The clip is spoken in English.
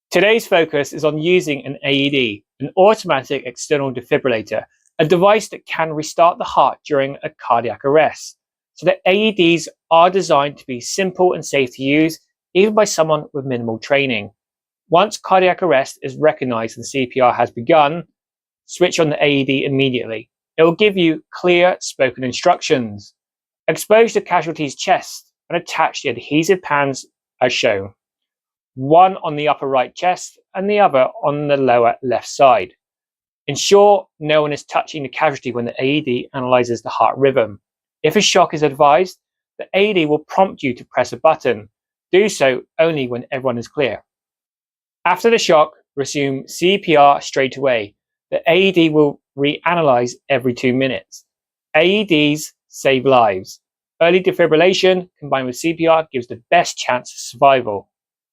Today's focus is on using an AED, an automatic external defibrillator, a device that can restart the heart during a cardiac arrest. So the AEDs are designed to be simple and safe to use, even by someone with minimal training. Once cardiac arrest is recognized and CPR has begun, switch on the AED immediately. It will give you clear spoken instructions. Expose the casualty's chest and attach the adhesive pans as shown. One on the upper right chest and the other on the lower left side. Ensure no one is touching the casualty when the AED analyzes the heart rhythm. If a shock is advised, the AED will prompt you to press a button. Do so only when everyone is clear. After the shock, resume CPR straight away. The AED will reanalyze every 2 minutes. AEDs save lives. Early defibrillation combined with CPR gives the best chance of survival.